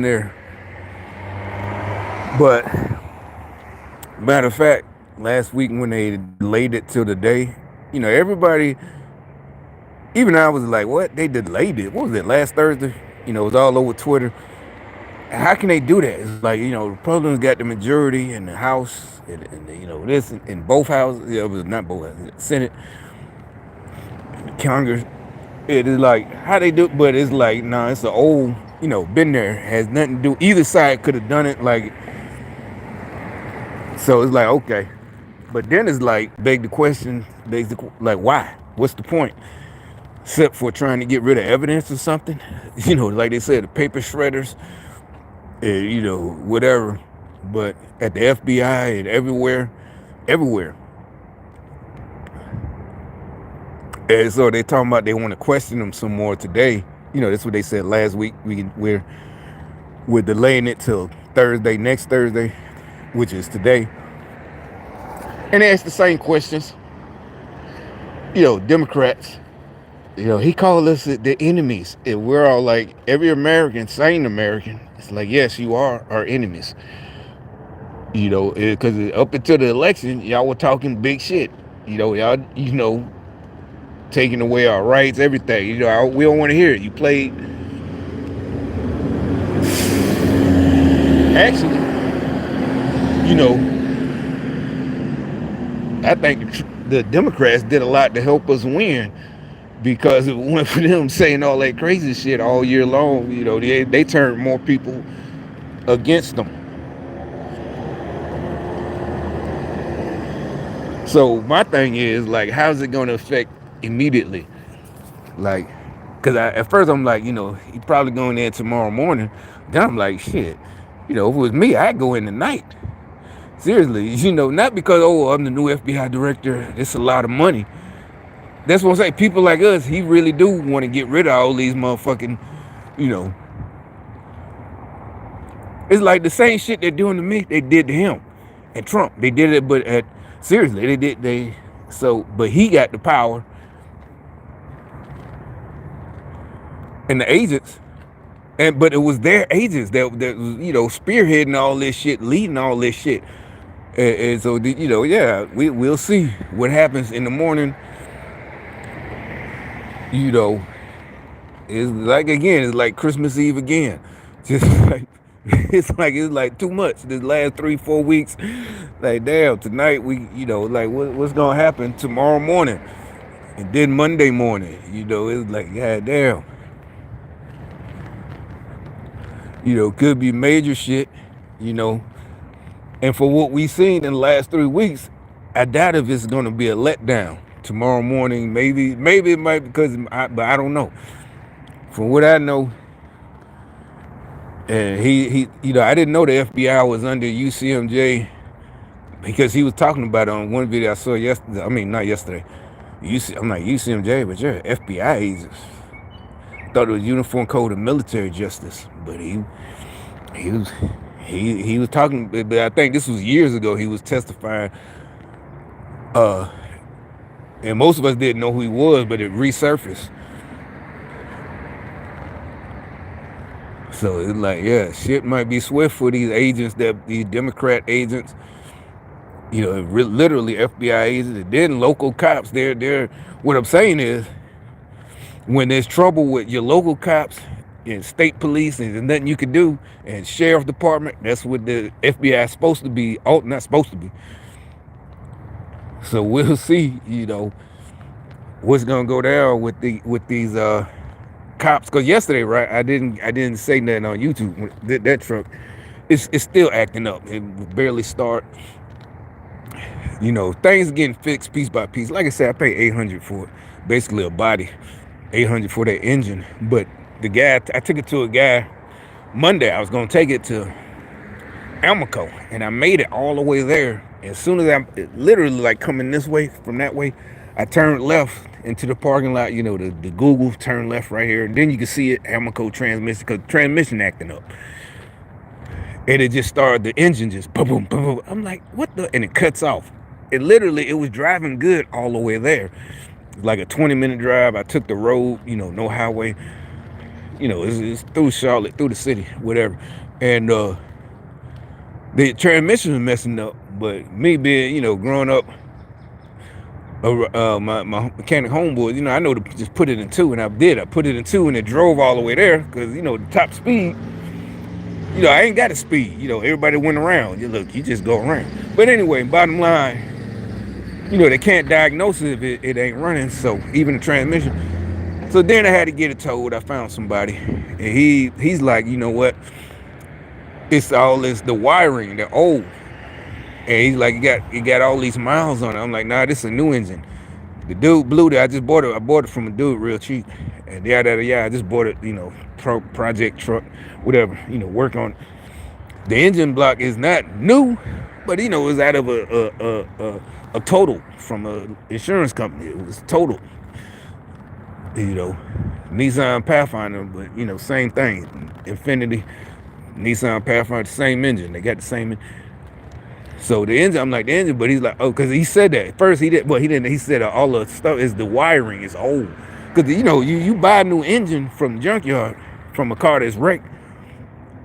there. But matter of fact, last week when they delayed it till the day, everybody, even I was like, what? They delayed it. What was it, last Thursday? It was all over Twitter. How can they do that? It's like, Republicans got the majority in the House, and this in both houses. It was not both houses, Senate, Congress. It is like how they do, but it's like, nah, it's an old, been there, has nothing to do. Either side could have done it, like, so it's like, okay. But then it's like, beg the question, like, why? What's the point? Except for trying to get rid of evidence or something. Like they said, the paper shredders, whatever. But at the FBI and everywhere. And so they talking about they want to question them some more today. That's what they said last week. We're delaying it till Thursday, next Thursday, which is today. And they asked the same questions. Democrats. He called us the enemies. And we're all like, every American, sane American, it's like, yes, you are our enemies. Because up until the election, y'all were talking big shit. Y'all, taking away our rights, everything. We don't want to hear it. You played. Actually, I think the Democrats did a lot to help us win. Because if it went for them saying all that crazy shit all year long, they turned more people against them. So my thing is, like, how's it going to affect immediately? Like, because at first I'm like, he's probably going in tomorrow morning. Then I'm like, shit, if it was me, I'd go in tonight. Seriously, not because, oh, I'm the new FBI director, it's a lot of money. That's what I'm saying. People like us, he really do want to get rid of all these motherfucking, it's like the same shit they're doing to me, they did to him and Trump. They did it, but seriously, but he got the power. And the agents, but it was their agents that was, spearheading all this shit, leading all this shit. And so, yeah, we'll see what happens in the morning. It's like, again, it's like Christmas Eve again. Just like, it's like too much. This last 3-4 weeks, like, damn, tonight like, what's gonna happen tomorrow morning, and then Monday morning. It's like, god damn. Could be major shit. And for what we've seen in the last 3 weeks, I doubt if it's gonna be a letdown tomorrow morning. Maybe it might, but I don't know. From what I know, and he I didn't know the FBI was under UCMJ because he was talking about it on one video I saw yesterday. I mean, not yesterday. I'm like, UCMJ, but you're FBI agents. Thought it was Uniform Code of Military Justice, but he was talking. But I think this was years ago. He was testifying, and most of us didn't know who he was, but it resurfaced. So it's like, yeah, shit might be swift for these agents, these Democrat agents, literally FBI agents, and then local cops. They're. What I'm saying is, when there's trouble with your local cops and state police, and there's nothing you can do, and sheriff department, that's what the FBI is supposed to be. Oh, not supposed to be. So we'll see, what's gonna go down with these cops. Because yesterday, right, I didn't say nothing on YouTube. That truck, it's still acting up. It barely start. Things getting fixed piece by piece. Like I said, I paid $800 for it, basically a body, $800 for that engine. But the guy, I took it to a guy Monday. I was gonna take it to Almaco, and I made it all the way there. As soon as I'm literally like coming this way from that way, I turned left into the parking lot. The Google turn left right here, and then you can see it, Almaco transmission, because transmission acting up. And it just started, the engine just boom, boom, boom, boom. I'm like, what the? And it cuts off. It was driving good all the way there. It was like a 20-minute drive. I took the road, no highway. it's through Charlotte, through the city, whatever. And the transmission was messing up. But me being, growing up, my mechanic homeboy, I know to just put it in two, and I did. I put it in two, and it drove all the way there because the top speed. I ain't got a speed. Everybody went around. You just go around. But anyway, bottom line, they can't diagnose it if it ain't running. So even the transmission. So then I had to get it towed. I found somebody, and he's like, you know what? It's the wiring, they're old. And he's like, you got all these miles on it. I'm like, nah, this is a new engine. The dude blew it. I bought it from a dude real cheap. And I just bought it, project truck, whatever, work on it. The engine block is not new, but it was out of a total from an insurance company. It was total. Nissan Pathfinder, but same thing. Infiniti, Nissan Pathfinder, same engine. They got the same. So the engine, I'm like the engine, but he's like, oh, because he said that first. He didn't. He said all the stuff is the wiring is old. Because you buy a new engine from the junkyard from a car that's wrecked.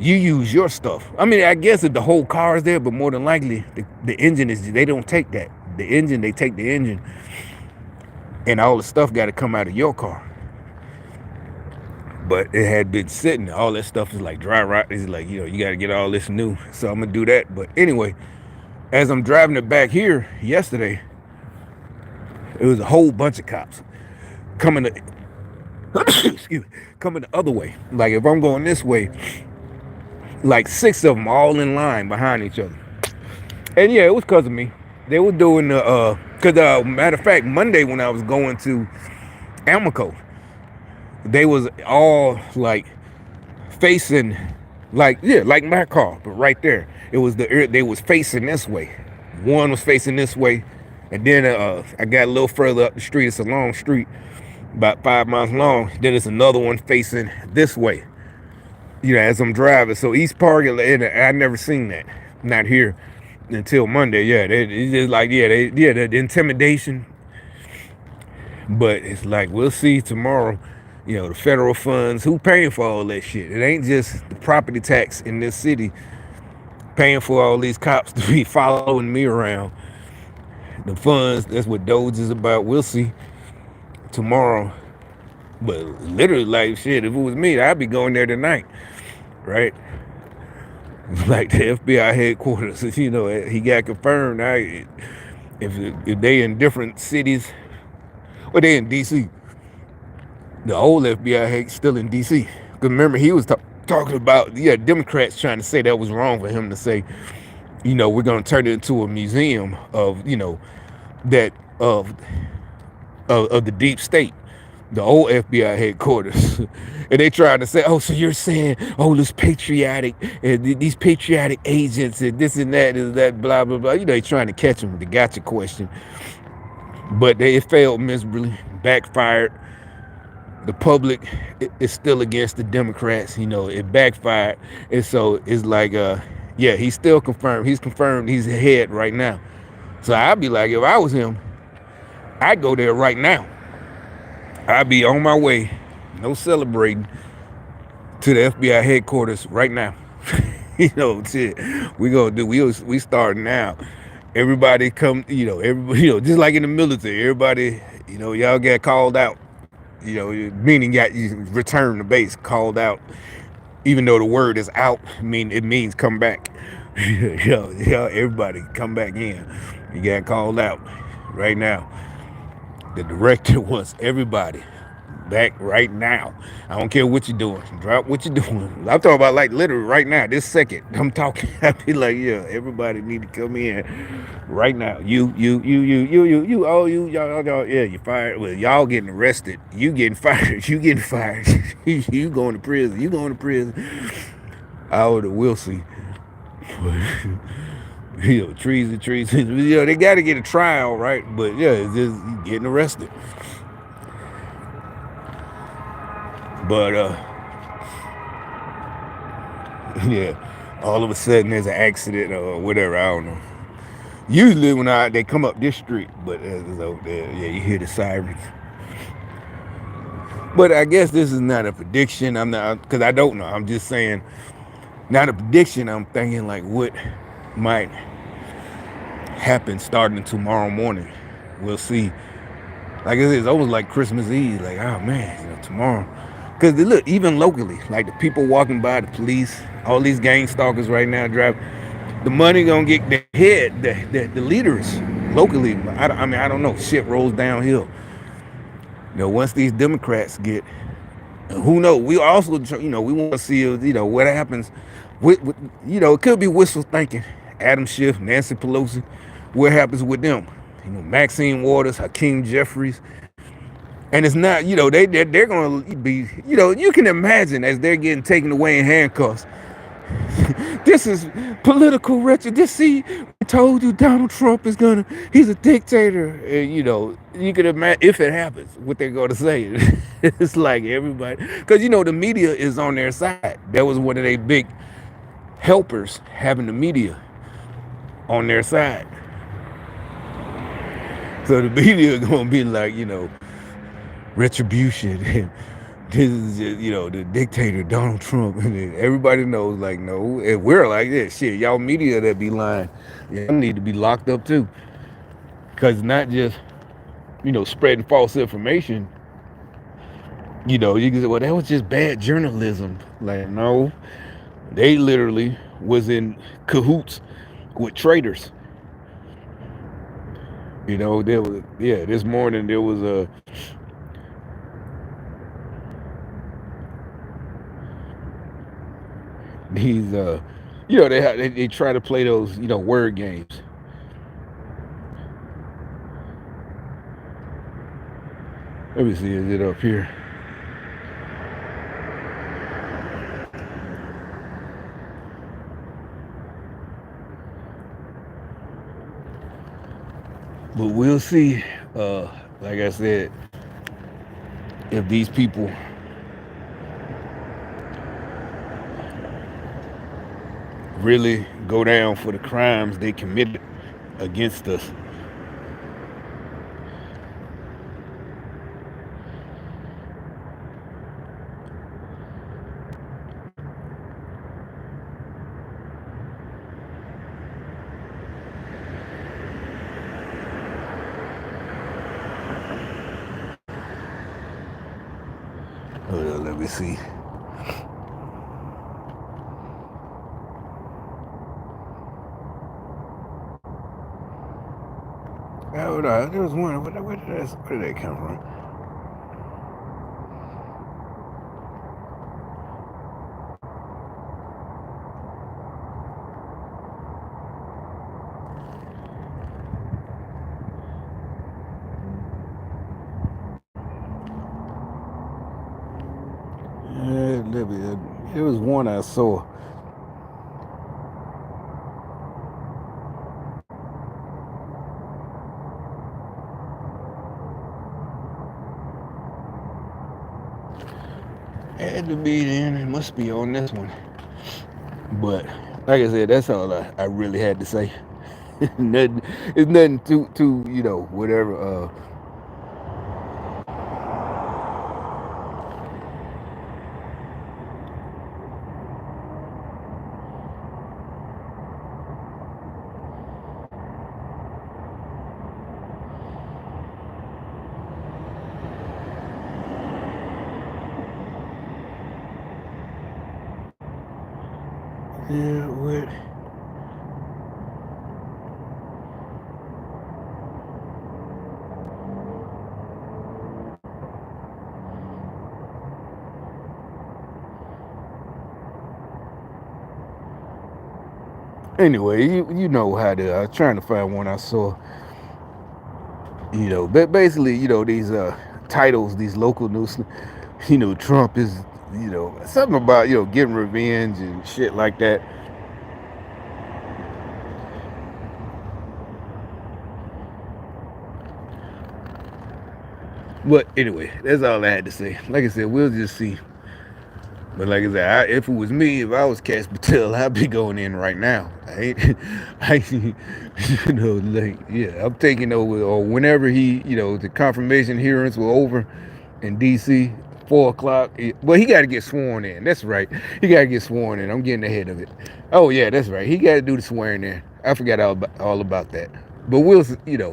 You use your stuff. I mean, I guess if the whole car is there, but more than likely the engine is. They don't take that. The engine, they take the engine, and all the stuff got to come out of your car. But it had been sitting. All that stuff is like dry rot. It's like you got to get all this new. So I'm gonna do that. But anyway, as I'm driving it back here yesterday, it was a whole bunch of cops coming coming the other way. Like if I'm going this way, like 6 of them all in line behind each other. And yeah, it was because of me. They were doing because matter of fact, Monday when I was going to Amoco, they was all like facing, like my car, but right there, it was they was facing this way. One was facing this way, and then I got a little further up the street. It's a long street, about 5 miles long. Then it's another one facing this way. As I'm driving. So East Park, and I never seen that, not here until Monday. Yeah, it's just like the intimidation. But it's like we'll see tomorrow. The federal funds, who paying for all that shit? It ain't just the property tax in this city paying for all these cops to be following me around. The funds, that's what Doge is about. We'll see tomorrow. But literally, like shit, if it was me, I'd be going there tonight, right? Like the FBI headquarters, he got confirmed. If they in different cities, or they in DC. The old FBI still in D.C. Because remember, he was talking about, Democrats trying to say that was wrong for him to say, we're going to turn it into a museum of, that of the deep state, the old FBI headquarters. And they tried to say, oh, so you're saying, oh, this patriotic, these patriotic agents and this and that, blah, blah, blah. They trying to catch him with the gotcha question. But it failed miserably, backfired. The public is still against the Democrats. It backfired. And so it's like, he's still confirmed. He's confirmed he's ahead right now. So I'd be like, if I was him, I'd go there right now. I'd be on my way, no celebrating, to the FBI headquarters right now. Shit, we starting now. Everybody come, everybody, just like in the military, everybody, y'all get called out. Meaning you return to base, called out, even though the word is out. It means come back. Everybody come back in. You got called out right now. The director wants everybody back right now. I don't care what you're doing. Drop what you're doing. I'm talking about like literally right now, this second. I'm talking. I be like, everybody need to come in right now. You, all you, y'all, you fired. Well, y'all getting arrested. You getting fired. You getting fired. You going to prison. You going to prison. We'll see. Treason. They got to get a trial, right? But it's just getting arrested. But all of a sudden there's an accident or whatever. I don't know. Usually when they come up this street, but it's over there, you hear the sirens. But I guess this is not a prediction. I'm not, because I don't know. I'm just saying, not a prediction. I'm thinking like what might happen starting tomorrow morning. We'll see. Like I said, it's almost like Christmas Eve. Like, oh man, tomorrow. Because look, even locally, like the people walking by, the police, all these gang stalkers right now drive. The money gonna get the head, the leaders locally. I mean, I don't know. Shit rolls downhill. Once these Democrats get, who knows? We also, we want to see, what happens. With it could be wishful thinking. Adam Schiff, Nancy Pelosi, what happens with them? Maxine Waters, Hakeem Jeffries, and it's not, they're going to be, you can imagine as they're getting taken away in handcuffs. This is political wretched. This, see, I told you Donald Trump is he's a dictator. And, you can imagine if it happens, what they're going to say. It's like everybody, because, the media is on their side. That was one of their big helpers, having the media on their side. So the media is going to be like, retribution. And this is just, the dictator, Donald Trump. And everybody knows, like, no. And we're like this. Shit, y'all media that be lying, y'all need to be locked up too. Because not just, spreading false information. You can say, well, that was just bad journalism. Like, no. They literally was in cahoots with traitors. There was, this morning there was these they try to play those word games. Let me see, is it up here? But we'll see, like I said, if these people really go down for the crimes they committed against us. Hold on, let me see. Hold on, there was one. Where did that come from? It was one I saw. Had to be then. It must be on this one. But like I said, that's all I really had to say. Nothing. It's nothing too whatever. Yeah, what? Anyway, you know how to. I was trying to find one I saw. But basically, these titles, these local news. Trump is, something about getting revenge and shit like that. But anyway, that's all I had to say. Like I said, we'll just see. But like I said, if it was me, if I was Kash Patel, I'd be going in right now. I'm taking over, or whenever the confirmation hearings were over in D.C., 4 o'clock. Well, he got to get sworn in. That's right. He got to get sworn in. I'm getting ahead of it. Oh yeah, that's right. He got to do the swearing in. I forgot all about that. But we'll,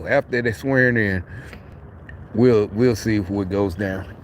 after they swearing in, we'll see what goes down.